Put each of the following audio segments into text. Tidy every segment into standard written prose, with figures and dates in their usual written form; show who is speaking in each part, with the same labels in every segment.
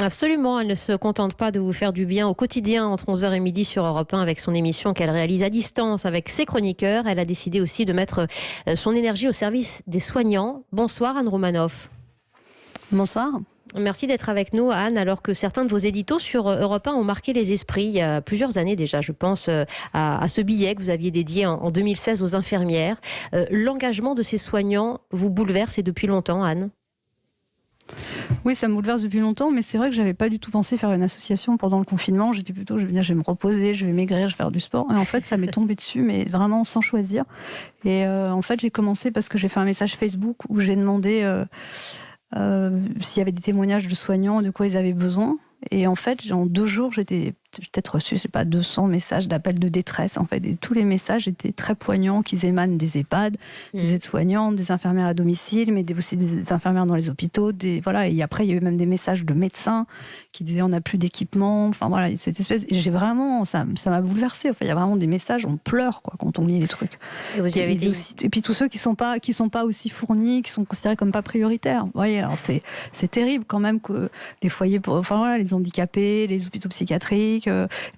Speaker 1: Absolument, elle ne se contente pas de vous faire du bien au quotidien entre 11h et midi sur Europe 1 avec son émission qu'elle réalise à distance avec ses chroniqueurs. Elle a décidé aussi de mettre son énergie au service des soignants. Bonsoir Anne Romanoff.
Speaker 2: Bonsoir.
Speaker 1: Merci d'être avec nous, Anne, alors que certains de vos éditos sur Europe 1 ont marqué les esprits il y a plusieurs années déjà. Je pense à ce billet que vous aviez dédié en 2016 aux infirmières. L'engagement de ces soignants vous bouleverse et depuis longtemps, Anne?
Speaker 2: Oui, ça me bouleverse depuis longtemps, mais c'est vrai que j'avais pas du tout pensé faire une association pendant le confinement. J'étais plutôt, je vais me reposer, je vais maigrir, je vais faire du sport. Et en fait, ça m'est tombé dessus, mais vraiment sans choisir. Et en fait, j'ai commencé parce que j'ai fait un message Facebook où j'ai demandé s'il y avait des témoignages de soignants, de quoi ils avaient besoin. Et en fait, en 2 jours, j'étais peut-être reçu, 200 messages d'appels de détresse. En fait, et tous les messages étaient très poignants, qu'ils émanent des EHPAD, des aides-soignantes, des infirmières à domicile, mais aussi des infirmières dans les hôpitaux. Voilà. Et après, il y a eu même des messages de médecins qui disaient on n'a plus d'équipement. Enfin voilà, cette espèce. Et j'ai vraiment, ça m'a bouleversée. Enfin, il y a vraiment des messages, on pleure quand on lit les trucs.
Speaker 1: Et vous y avez dit.
Speaker 2: Et puis tous ceux qui sont pas aussi fournis, qui sont considérés comme pas prioritaires. Vous voyez, alors c'est terrible quand même que les foyers, les handicapés, les hôpitaux psychiatriques,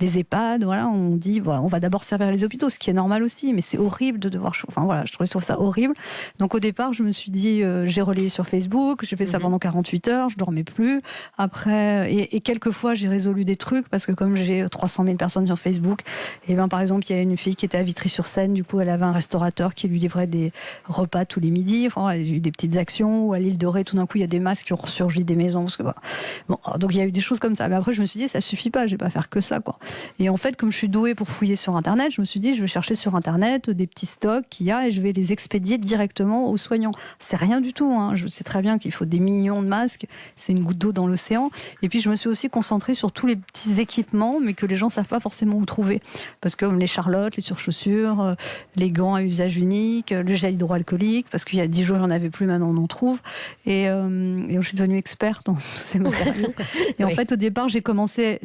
Speaker 2: les EHPAD, voilà, on dit on va d'abord servir les hôpitaux, ce qui est normal aussi, mais c'est horrible de devoir. Enfin voilà, je trouve ça horrible. Donc au départ, je me suis dit, j'ai relayé sur Facebook, j'ai fait ça pendant 48 heures, je dormais plus. Après, et quelques fois, j'ai résolu des trucs parce que comme j'ai 300 000 personnes sur Facebook, et ben par exemple, il y a une fille qui était à Vitry-sur-Seine, du coup, elle avait un restaurateur qui lui livrait des repas tous les midis. Enfin, il y a eu des petites actions. Ou à l'île de Ré, tout d'un coup, il y a des masques qui ont ressurgi des maisons, parce que bon, donc il y a eu des choses comme ça. Mais après, je me suis dit, ça suffit pas, je vais pas faire que ça, quoi. Et en fait, comme je suis douée pour fouiller sur Internet, je me suis dit, je vais chercher sur Internet des petits stocks qu'il y a et je vais les expédier directement aux soignants. C'est rien du tout, hein. Je sais très bien qu'il faut des millions de masques, c'est une goutte d'eau dans l'océan. Et puis, je me suis aussi concentrée sur tous les petits équipements, mais que les gens savent pas forcément où trouver. Parce que les charlottes, les surchaussures, les gants à usage unique, le gel hydroalcoolique, parce qu'il y a 10 jours, il n'y en avait plus, maintenant on en trouve. Et je suis devenue experte dans tous ces matériaux. Et en fait, au départ, j'ai commencé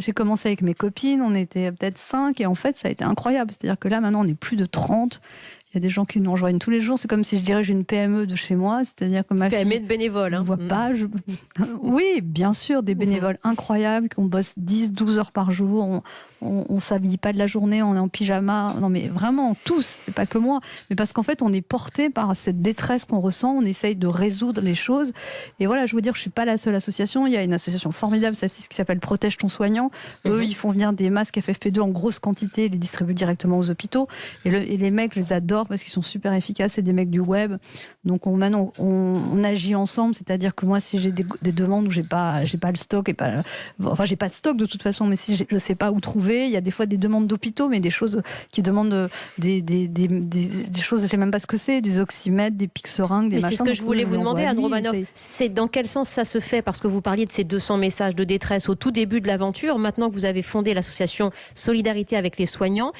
Speaker 2: avec mes copines, on était peut-être 5, et en fait, ça a été incroyable. C'est-à-dire que là, maintenant, on est plus de 30. Il y a des gens qui nous rejoignent tous les jours. C'est comme si je dirige une PME de chez moi. C'est-à-dire que ma
Speaker 1: PME
Speaker 2: fille
Speaker 1: de bénévoles.
Speaker 2: ne voit pas. Oui, bien sûr, des bénévoles incroyables, qu'on bosse 10-12 heures par jour. On s'habille pas de la journée, on est en pyjama. Non, mais vraiment, tous. C'est pas que moi. Mais parce qu'en fait, on est porté par cette détresse qu'on ressent. On essaye de résoudre les choses. Et voilà, je veux dire, je suis pas la seule association. Il y a une association formidable, celle-ci, qui s'appelle Protège ton soignant. Eux, ils font venir des masques FFP2 en grosse quantité, ils les distribuent directement aux hôpitaux. Et les mecs, je les adore parce qu'ils sont super efficaces. C'est des mecs du web. Donc maintenant, on agit ensemble. C'est-à-dire que moi, si j'ai des demandes où j'ai pas le stock j'ai pas de stock de toute façon, mais si je sais pas où trouver, il y a des fois des demandes d'hôpitaux, mais des choses qui demandent des choses, je sais même pas ce que c'est, des oxymètres, des pics seringues, des machins.
Speaker 1: C'est ce que je voulais vous demander, Anne Romanoff. C'est dans quel sens ça se fait? Parce que vous parliez de ces 200 messages de détresse au tout début de l'aventure. Maintenant que vous avez fondé l'association Solidarité avec les soignants,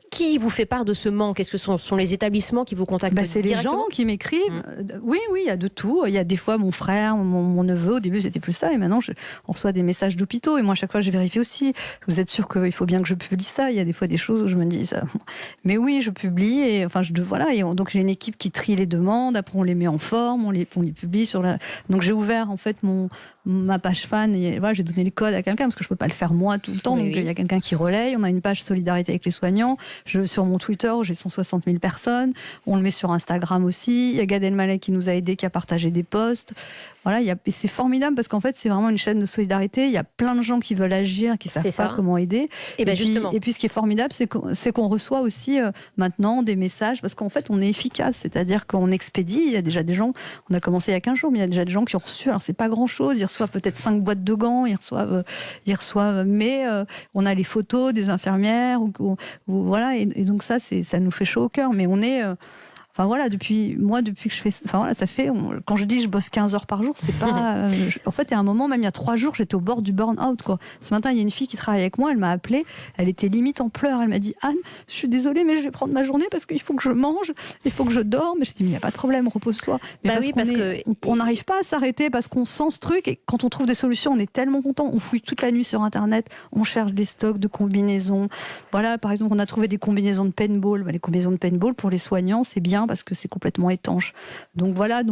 Speaker 1: qui vous fait part de ce manque? Est-ce que ce sont les établissements qui vous contactent
Speaker 2: c'est
Speaker 1: directement?
Speaker 2: les gens qui m'écrivent. Oui, il y a de tout. Il y a des fois mon frère, mon neveu, au début c'était plus ça, et maintenant on reçoit des messages d'hôpitaux, et moi à chaque fois je vérifie aussi. Vous êtes sûr qu'il faut bien que je publie ça? Il y a des fois des choses où je me dis ça. Mais oui, je publie, et enfin donc j'ai une équipe qui trie les demandes, après on les met en forme, on les publie sur la. Donc j'ai ouvert en fait ma page fan, et voilà, j'ai donné le code à quelqu'un parce que je peux pas le faire moi tout le temps. Donc il y a quelqu'un qui relaye. On a une page Solidarité avec les soignants. Sur mon Twitter, j'ai 160 000 personnes. On le met sur Instagram aussi. Il y a Gad Elmaleh qui nous a aidés, qui a partagé des posts. Voilà, et c'est formidable parce qu'en fait, c'est vraiment une chaîne de solidarité. Il y a plein de gens qui veulent agir, qui savent pas comment aider. Et puis, ce qui est formidable, c'est qu'on reçoit aussi maintenant des messages, parce qu'en fait, on est efficace. C'est-à-dire qu'on expédie. Il y a déjà des gens, on a commencé il y a 15 jours, mais il y a déjà des gens qui ont reçu. Alors, c'est pas grand-chose. Ils reçoivent peut-être 5 boîtes de gants. Ils reçoivent, mais on a les photos des infirmières. Voilà, et donc ça nous fait chaud au cœur. Mais on est... Enfin voilà, depuis que je fais, enfin voilà, ça fait, quand je dis je bosse 15 heures par jour, c'est pas, en fait, il y a un moment, même il y a 3 jours, j'étais au bord du burn-out, quoi. Ce matin, il y a une fille qui travaille avec moi, elle m'a appelée, elle était limite en pleurs, elle m'a dit, Anne, je suis désolée, mais je vais prendre ma journée parce qu'il faut que je mange, il faut que je dorme. Mais je dis, mais il n'y a pas de problème, repose-toi. Mais on n'arrive pas à s'arrêter parce qu'on sent ce truc, et quand on trouve des solutions, on est tellement content. On fouille toute la nuit sur Internet, on cherche des stocks de combinaisons. Voilà, par exemple, on a trouvé des combinaisons de paintball. Les combinaisons de paintball pour les soignants, c'est bien parce que c'est complètement étanche. Donc voilà.